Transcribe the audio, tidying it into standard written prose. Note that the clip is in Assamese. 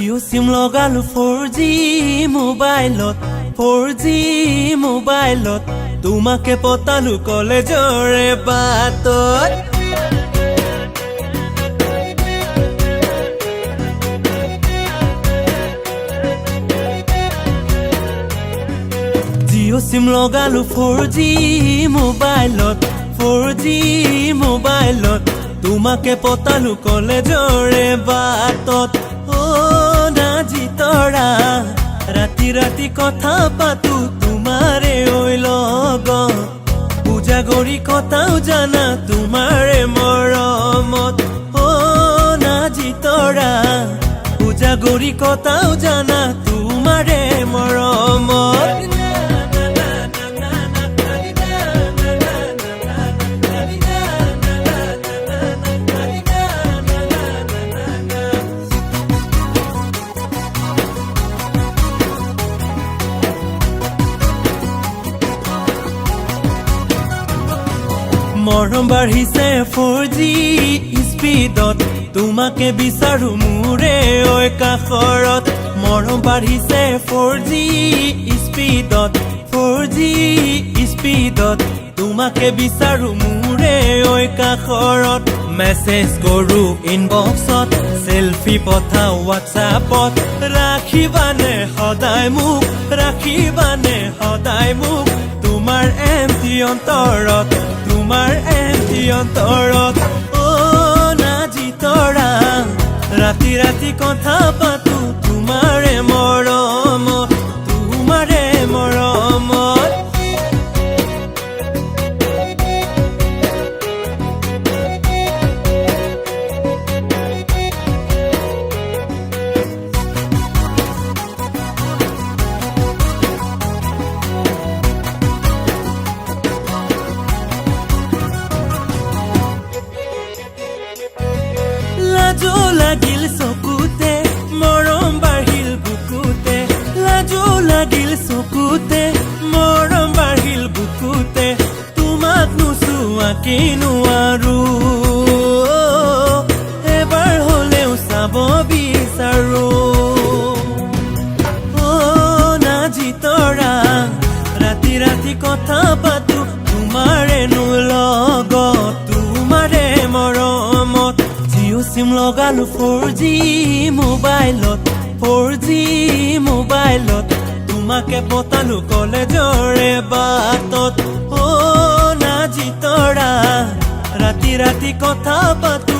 জিঅ' চিম লগালো 4G মোবাইলত 4G মোবাইলত তোমাকে পতালো কলেজৰে বাটত জিঅ' চিম লগালো 4G মোবাইলত 4G মোবাইলত তোমাকে পতালো কলেজৰে বাটত নাজি তৰা ৰাতি ৰাতি কথা পাতো তোমাৰে ঐ লগত পূজা কৰি কথাও জানা তোমাৰে মৰমত নাজি তৰা পূজা কৰি কথাও জানা তোমাৰে মৰমত মৰম বাঢ়িছে 4G স্পীডত তোমাকে বিচাৰো মোৰে ঐ কাষৰত মৰম বাঢ়িছে 4G স্পীডত 4G স্পীডত তোমাকে বিচাৰো মোৰে ঐ কাষৰত মেছেজ কৰো ইনবক্সত সেলফি পঠাও হোৱাটছআপত ৰাখিবানে সদায় মোক ৰাখিবানে সদায় মোক তোমাৰ এমটি অন্তৰত তোমাৰ এমটি অন্তৰত নাজি তৰা ৰাতি ৰাতি কথা পাতো তোমাৰে মৰমত তোমাৰে মৰমত লাজো লাগিল চকুতে মৰম বাঢ়িল বুকুতে লাজো লাগিল চকুতে মৰম বাঢ়িল বুকুতে তোমাক নোচোৱাকে নোৱাৰো এবাৰ হলেও চাব বিচাৰো নাজি তৰা ৰাতি ৰাতি কথা পাতো তোমাৰে লগত তোমাৰে মৰমত জিঅ' চিম লগালো 4G মোবাইলত 4G মোবাইলত তোমাকে পতালো কলেজৰে বাটত নাজি তৰা ৰাতি ৰাতি কথা পাতো